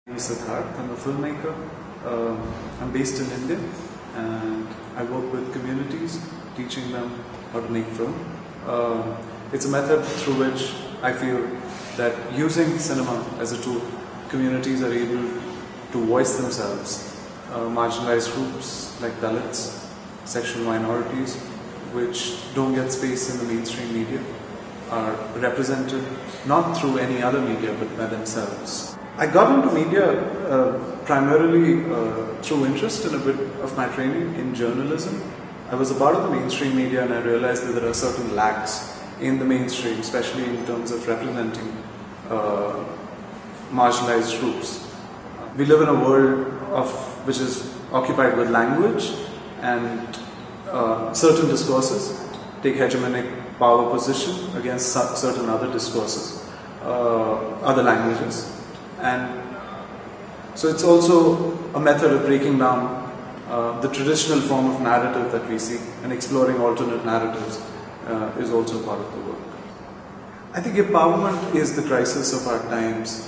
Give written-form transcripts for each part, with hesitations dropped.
I'm Siddhart. I'm a filmmaker. I'm based in India and I work with communities, teaching them how to make film. It's a method through which I feel that using cinema as a tool, communities are able to voice themselves. Marginalized groups like Dalits, sexual minorities, which don't get space in the mainstream media, are represented not through any other media but by themselves. I got into media primarily through interest in a bit of my training in journalism. I was a part of the mainstream media and I realized that there are certain lacks in the mainstream, especially in terms of representing marginalized groups. We live in a world which is occupied with language and certain discourses take hegemonic power position against certain other discourses, other languages. And so it's also a method of breaking down the traditional form of narrative that we see, and exploring alternate narratives is also part of the work. I think empowerment is the crisis of our times.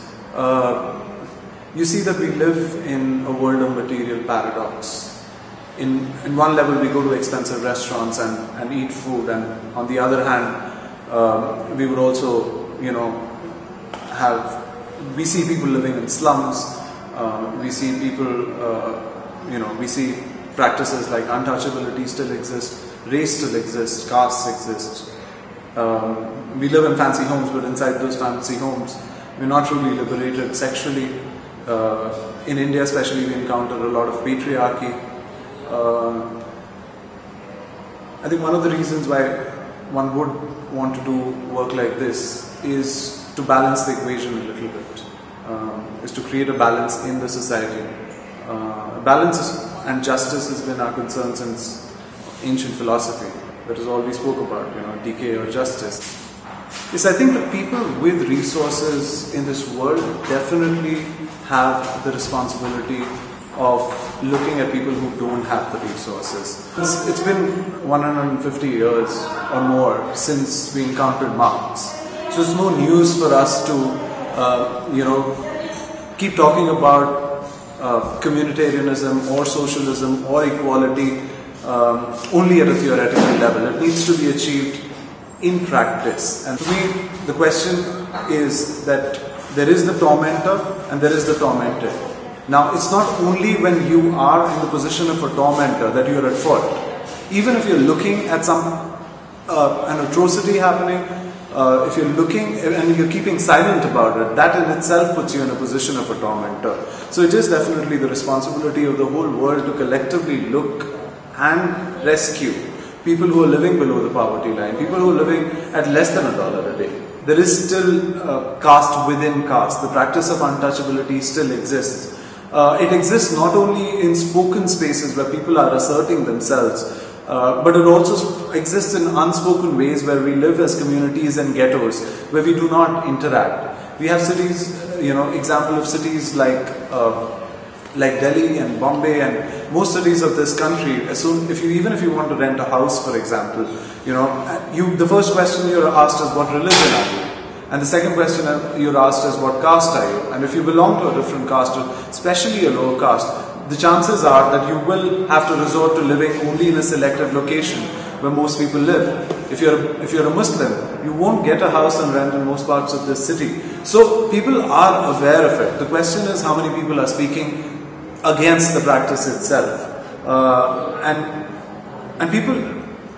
You see that we live in a world of material paradox. In one level we go to expensive restaurants and eat food, and on the other hand we would also, we see people living in slums, we see people, we see practices like untouchability still exist, race still exists, castes exist. We live in fancy homes, but inside those fancy homes we're not really liberated sexually. In India especially, we encounter a lot of patriarchy. I think one of the reasons why one would want to do work like this is to balance the equation a little bit, is to create a balance in the society. Balance and justice has been our concern since ancient philosophy. That is all we spoke about, decay or justice. Yes, I think that people with resources in this world definitely have the responsibility of looking at people who don't have the resources. It's been 150 years or more since we encountered Marx. So it's no news for us to, keep talking about communitarianism or socialism or equality only at a theoretical level. It needs to be achieved in practice. And for me, the question is that there is the tormentor and there is the tormented. Now, it's not only when you are in the position of a tormentor that you're at fault. Even if you're looking at an atrocity happening, if you're looking and you're keeping silent about it, that in itself puts you in a position of a tormentor. So it is definitely the responsibility of the whole world to collectively look and rescue people who are living below the poverty line, people who are living at less than $1 a day. There is still caste within caste. The practice of untouchability still exists. It exists not only in spoken spaces where people are asserting themselves, but it also exists in unspoken ways where we live as communities and ghettos where we do not interact. We have cities, example of cities like Delhi and Bombay and most cities of this country. Even if you want to rent a house, for example, the first question you're asked is what religion are you? And the second question you're asked is what caste are you? And if you belong to a different caste, especially a lower caste, the chances are that you will have to resort to living only in a selected location where most people live. If you're a Muslim, you won't get a house and rent in most parts of this city. So people are aware of it. The question is how many people are speaking against the practice itself. And people,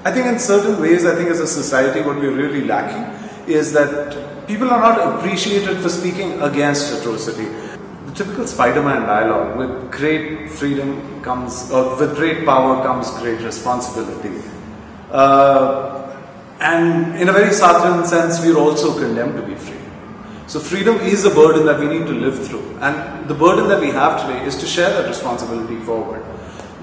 I think in certain ways, I think as a society what we're really lacking is that people are not appreciated for speaking against atrocity. The typical Spider-Man dialogue, with great freedom comes, or with great power comes great responsibility. And in a very Sartrean sense, we are also condemned to be free. So freedom is a burden that we need to live through. And the burden that we have today is to share that responsibility forward.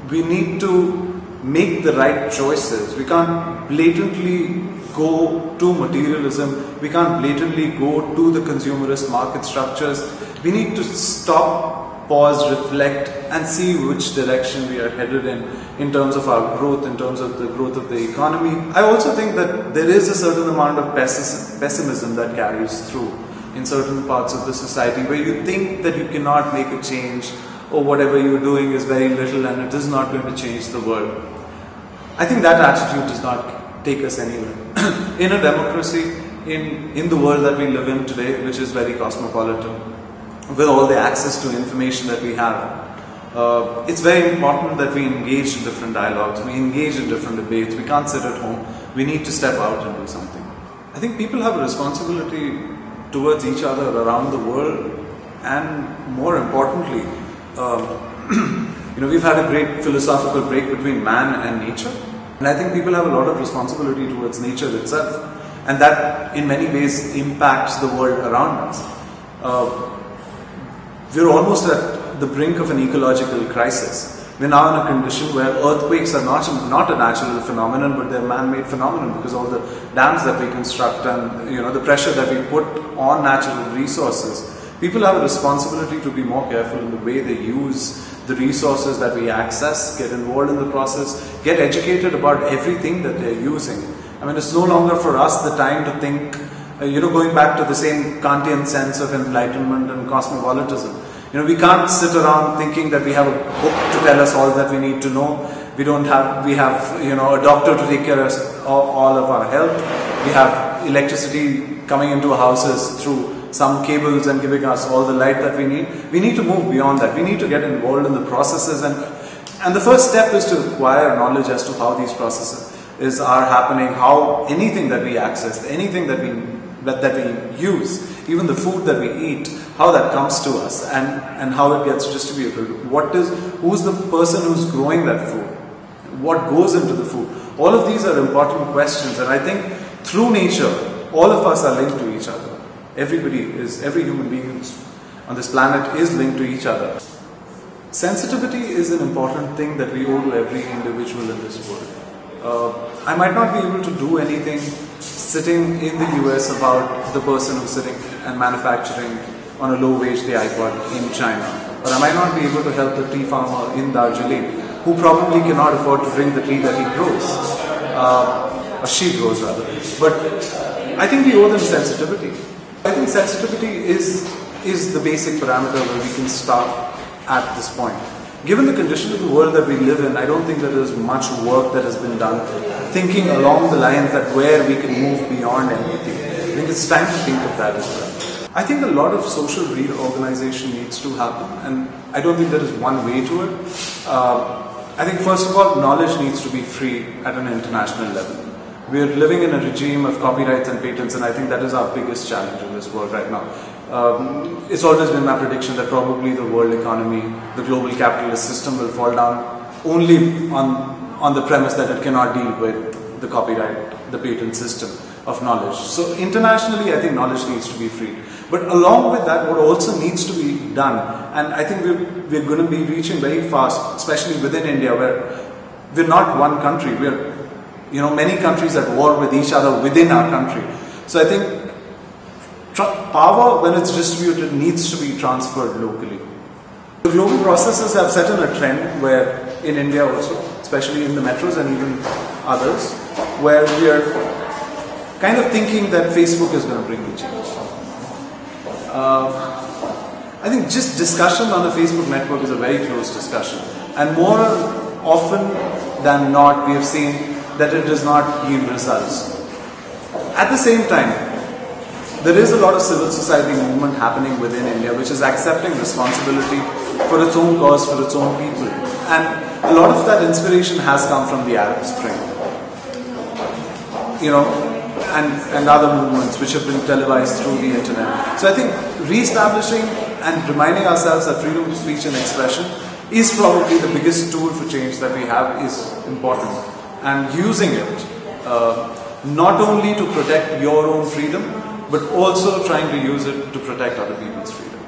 We need to make the right choices. We can't blatantly go to materialism. We can't blatantly go to the consumerist market structures. We need to stop, pause, reflect and see which direction we are headed in terms of our growth, in terms of the growth of the economy. I also think that there is a certain amount of pessimism that carries through. in certain parts of the society where you think that you cannot make a change, or whatever you're doing is very little and it is not going to change the world. I think that attitude does not take us anywhere. In a democracy, in the world that we live in today, which is very cosmopolitan, with all the access to information that we have, it's very important that we engage in different dialogues, we engage in different debates. We can't sit at home. We need to step out and do something. I think people have a responsibility towards each other around the world, and more importantly, we've had a great philosophical break between man and nature, and I think people have a lot of responsibility towards nature itself, and that in many ways impacts the world around us. We're almost at the brink of an ecological crisis. We're now in a condition where earthquakes are not a natural phenomenon, but they're man-made phenomenon, because all the dams that we construct and the pressure that we put on natural resources. People have a responsibility to be more careful in the way they use the resources that we access, get involved in the process, get educated about everything that they're using. I mean, it's no longer for us the time to think, going back to the same Kantian sense of enlightenment and cosmopolitanism. We can't sit around thinking that we have a book to tell us all that we need to know. We have a doctor to take care of all of our health. We have electricity coming into our houses through some cables and giving us all the light that we need. We need to move beyond that. We need to get involved in the processes, and the first step is to acquire knowledge as to how these processes are happening, how anything that we access, anything that we use, even the food that we eat, how that comes to us, and how it gets distributed. Who's the person who's growing that food? What goes into the food? All of these are important questions, and I think through nature, all of us are linked to each other. Every human being on this planet is linked to each other. Sensitivity is an important thing that we owe to every individual in this world. I might not be able to do anything sitting in the US about the person who's sitting and manufacturing on a low wage the iPod in China. But I might not be able to help the tea farmer in Darjeeling, who probably cannot afford to drink the tea that he grows, or she grows rather. But I think we owe them sensitivity. I think sensitivity is the basic parameter where we can start at this point. Given the condition of the world that we live in, I don't think that there's much work that has been done thinking along the lines that where we can move beyond empathy. I think it's time to think of that as well. I think a lot of social reorganization needs to happen, and I don't think there is one way to it. I think first of all, knowledge needs to be free at an international level. We are living in a regime of copyrights and patents, and I think that is our biggest challenge in this world right now. It's always been my prediction that probably the world economy, the global capitalist system will fall down only on the premise that it cannot deal with the copyright, the patent system of knowledge. So internationally, I think knowledge needs to be free. But along with that, what also needs to be done, and I think we're going to be reaching very fast, especially within India, where we're not one country. We're many countries at war with each other within our country. So I think power, when it's distributed, needs to be transferred locally. The global processes have set in a trend where, in India also, especially in the metros and even others, where we are kind of thinking that Facebook is going to bring the change. I think just discussion on the Facebook network is a very close discussion, and more often than not, we have seen that it does not yield results. At the same time, there is a lot of civil society movement happening within India which is accepting responsibility for its own cause, for its own people. And a lot of that inspiration has come from the Arab Spring. And other movements which have been televised through the internet. So I think re-establishing and reminding ourselves that freedom of speech and expression is probably the biggest tool for change that we have is important. And using it not only to protect your own freedom, but also trying to use it to protect other people's freedom.